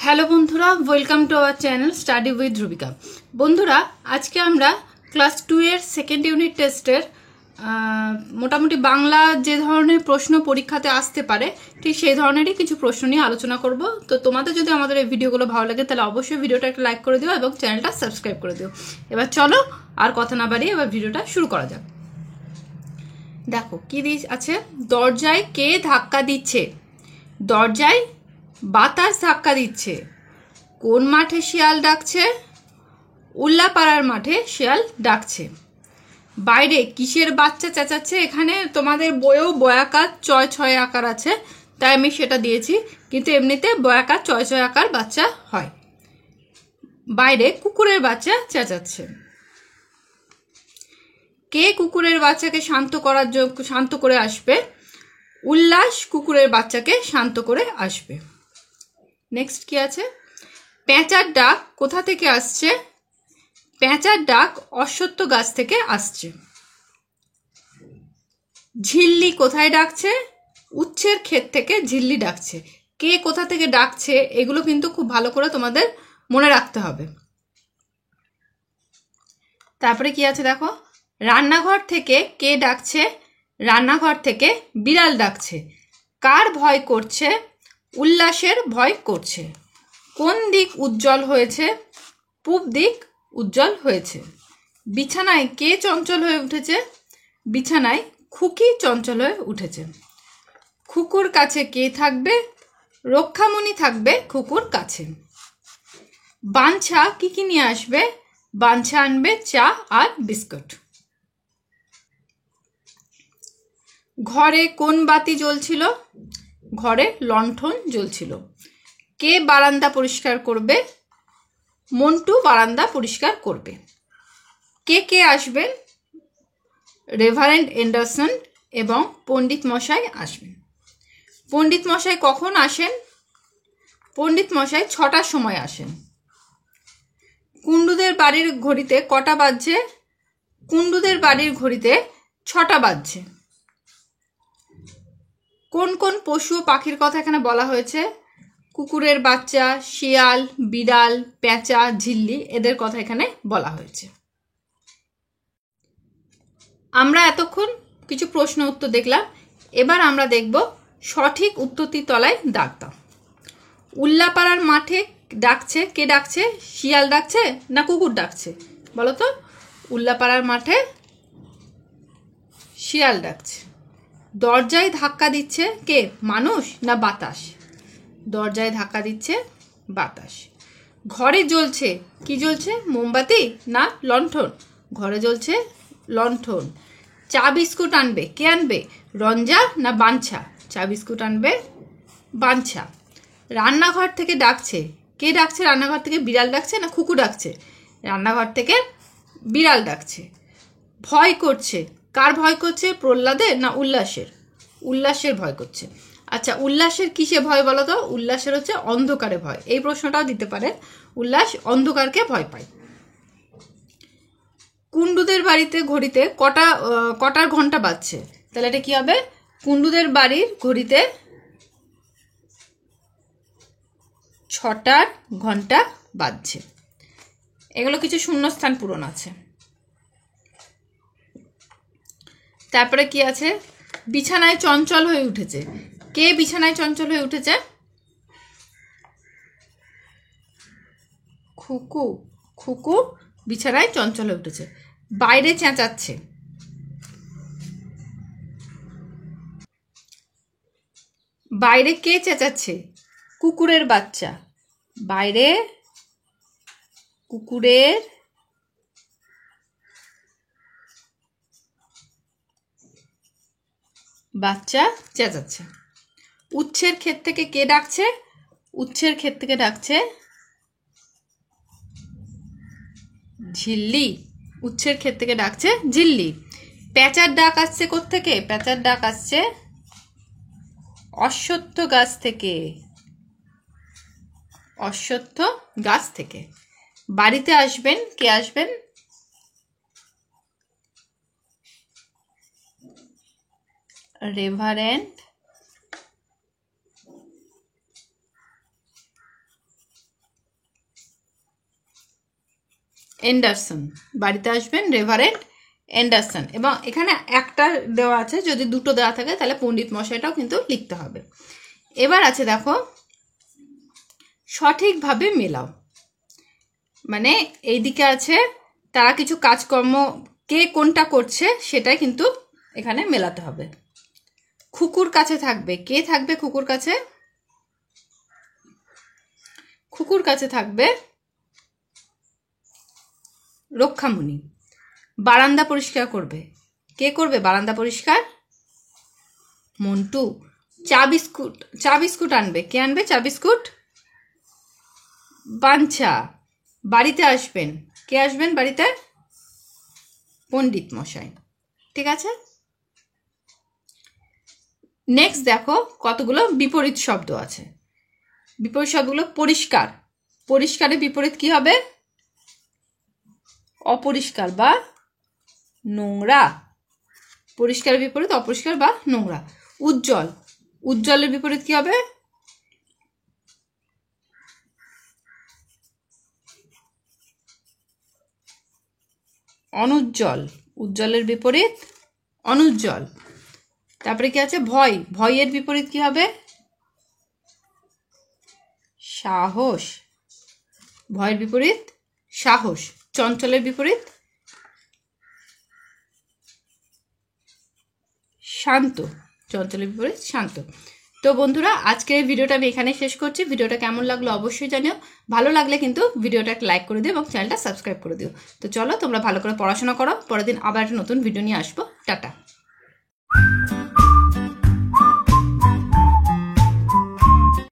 Hello বন্ধুরা, welcome to our channel study with Rubika. বন্ধুরা, আজকে আমরা ক্লাস 2 এর সেকেন্ড ইউনিট টেস্টের মোটামুটি বাংলা যে ধরনের প্রশ্ন পরীক্ষাতে আসতে পারে ঠিক সেই ধরনেরই কিছু প্রশ্ন নিয়ে আলোচনা করব। তো তোমাদের যদি আমাদের এই ভিডিওগুলো ভালো লাগে তাহলে অবশ্যই ভিডিওটা একটা লাইক করে দিও এবং চ্যানেলটা সাবস্ক্রাইব করে দিও। এবার চলো আর কথা না বাড়িয়ে এবার ভিডিওটা শুরু করা যাক। দেখো কি আছে, দরজায় কে ধাক্কা দিচ্ছে? দরজায় বাতাস ধাক্কা দিচ্ছে। কোন মাঠে শিয়াল ডাকছে? উল্লাপাড়ার মাঠে শিয়াল ডাকছে। বাইরে কিসের বাচ্চা চেঁচাচ্ছে? এখানে তোমাদের বইয়েও বয়াকার চয় ছয় আকার আছে, তাই আমি সেটা দিয়েছি, কিন্তু এমনিতে বয়াকার চয় ছয় আকার বাচ্চা হয়। বাইরে কুকুরের বাচ্চা চেঁচাচ্ছে। কে কুকুরের বাচ্চাকে শান্ত করে আসবে? উল্লাস কুকুরের বাচ্চাকে শান্ত করে আসবে। নেক্সট কি আছে? পেঁচার ডাক কোথা থেকে আসছে? পেঁচার ডাক অশ্বত্থ গাছ থেকে আসছে। ঝিল্লি কোথায় ডাকছে? উচ্ছের ক্ষেত থেকে ঝিল্লি ডাকছে। কে কোথা থেকে ডাকছে এগুলো কিন্তু খুব ভালো করে তোমাদের মনে রাখতে হবে। তারপরে কি আছে দেখো, রান্নাঘর থেকে কে ডাকছে? রান্নাঘর থেকে বিড়াল ডাকছে। কার ভয় করছে? উল্লাসের ভয় করছে। কোন দিক উজ্জ্বল হয়েছে? পূব দিক উজ্জ্বল হয়েছে। বিছানায় কে চঞ্চল হয়ে উঠেছে? বিছানায় খুকি চঞ্চল হয়ে উঠেছে। খুকুর কাছে কে থাকবে? রক্ষামণি থাকবে খুকুর কাছে। বাঞ্ছা কি কি নিয়ে আসবে? বাঞ্ছা আনবে চা আর বিস্কুট। ঘরে কোন বাতি জ্বলছিল? ঘরে লণ্ঠন জ্বলছিল। কে বারান্দা পরিষ্কার করবে? মন্টু বারান্দা পরিষ্কার করবে। কে কে আসবেন? রেভারেন্ড এন্ডারসন এবং পণ্ডিত মশাই আসবেন। পণ্ডিত মশাই কখন আসেন? পণ্ডিত মশাই 6টার সময় আসেন। কুণ্ডুদের বাড়ির ঘড়িতে কটা বাজছে? কুণ্ডুদের বাড়ির ঘড়িতে 6টা বাজছে। কোন কোন পশু ও পাখির কথা এখানে বলা হয়েছে? কুকুরের বাচ্চা, শিয়াল, বিড়াল, পেঁচা, ঝিল্লি, এদের কথা এখানে বলা হয়েছে। আমরা এতক্ষণ কিছু প্রশ্ন উত্তর দেখলাম, এবার আমরা দেখব সঠিক উত্তরটি তলায় দাগ দাও। উল্লাপাড়ার মাঠে ডাকছে, কে ডাকছে? শিয়াল ডাকছে না কুকুর ডাকছে? বলো তো। উল্লাপাড়ার মাঠে শিয়াল ডাকছে। দরজায় ধাক্কা দিচ্ছে কে? মানুষ না বাতাস? দরজায় ধাক্কা দিচ্ছে বাতাস। ঘরে জ্বলছে, কি জ্বলছে? মোমবাতি না লণ্ঠন? ঘরে জ্বলছে লণ্ঠন। চা বিস্কুট আনবে, কে আনবে? রঞ্জা না বাঞ্ছা? চা বিস্কুট আনবে বাঞ্ছা। রান্নাঘর থেকে ডাকছে, কে ডাকছে? রান্নাঘর থেকে বিড়াল ডাকছে না কুকুর ডাকছে? রান্নাঘর থেকে বিড়াল ডাকছে। ভয় করছে, কার ভয় করছে? প্রহ্লাদের না উল্লাসের? উল্লাসের ভয় করছে। আচ্ছা, উল্লাসের কিসে ভয় বলো তো? উল্লাসের হচ্ছে অন্ধকারে ভয়। এই প্রশ্নটাও দিতে পারে, উল্লাস অন্ধকারকে ভয় পায়। কুণ্ডুদের বাড়িতে ঘড়িতে কটার ঘন্টা বাজছে? তাহলে এটা কি হবে? কুণ্ডুদের বাড়ির ঘড়িতে 6টার ঘন্টা বাজছে। এগুলো কিছু শূন্যস্থান পূরণ আছে। তারপরে কি আছে? বিছানায় চঞ্চল হয়ে উঠেছে। কে বিছানায় চঞ্চল হয়ে উঠেছে? খুকু। খুকু বিছানায় চঞ্চল হয়ে উঠেছে। বাইরে চেঁচাচ্ছে। বাইরে কে চেঁচাচ্ছে? কুকুরের বাচ্চা। বাইরে কুকুরের বাচ্চা চেঁচাচ্ছে। উচ্ছের ক্ষেত থেকে কে ডাকছে? উচ্ছের ক্ষেত থেকে ডাকছে ঝিল্লি। উচ্ছের ক্ষেত থেকে ডাকছে ঝিল্লি। পেঁচার ডাক আসছে কোত্থেকে? পেঁচার ডাক আসছে অশ্বত্থ গাছ থেকে। অশ্বত্থ গাছ থেকে। বাড়িতে আসবেন, কে আসবেন? রেভারেন্ড এন্ডারসন, বাড়িতে আসবেন রেভারেন্ড এন্ডারসন। এবং এখানে একটা দেওয়া আছে, যদি দুটো দেওয়া থাকে তাহলে পণ্ডিত মশাইটাও কিন্তু লিখতে হবে। এবার আছে দেখো সঠিকভাবে মেলাও, মানে এইদিকে আছে তারা কিছু কাজকর্ম, কে কোনটা করছে সেটাই কিন্তু এখানে মেলাতে হবে। খুকুর কাছে থাকবে, কে থাকবে খুকুর কাছে? খুকুর কাছে থাকবে রক্ষামণি। বারান্দা পরিষ্কার করবে, কে করবে বারান্দা পরিষ্কার? মন্টু। চা বিস্কুট আনবে, কে আনবে চা বিস্কুট? বাঞ্ছা। বাড়িতে আসবেন, কে আসবেন বাড়িতে? পণ্ডিত মশাই। ঠিক আছে, নেক্সট দেখো কতগুলো বিপরীত শব্দ আছে। বিপরীত শব্দগুলো পরিষ্কার, পরিষ্কারের বিপরীত কি হবে? অপরিষ্কার বা নোংরা। পরিষ্কারের বিপরীত অপরিষ্কার বা নোংরা। উজ্জ্বল, উজ্জ্বলের বিপরীত কি হবে? অনুজ্জ্বল, উজ্জ্বলের বিপরীত অনুজ্জ্বল। তারপরে কি আছে? ভয়, ভয়ের বিপরীত কি হবে? সাহস, ভয়ের বিপরীত সাহস। চঞ্চলের বিপরীত শান্ত, চঞ্চলের বিপরীত শান্ত। তো বন্ধুরা আজকের এই ভিডিওটা আমি এখানে শেষ করছি। ভিডিওটা কেমন লাগলো অবশ্যই জানিও। ভালো লাগলে কিন্তু ভিডিওটা একটা লাইক করে দিও এবং চ্যানেলটা সাবস্ক্রাইব করে দিও। তো চলো তোমরা ভালো করে পড়াশোনা করো, পরের দিন আবার একটা নতুন ভিডিও নিয়ে আসবো। টাটা।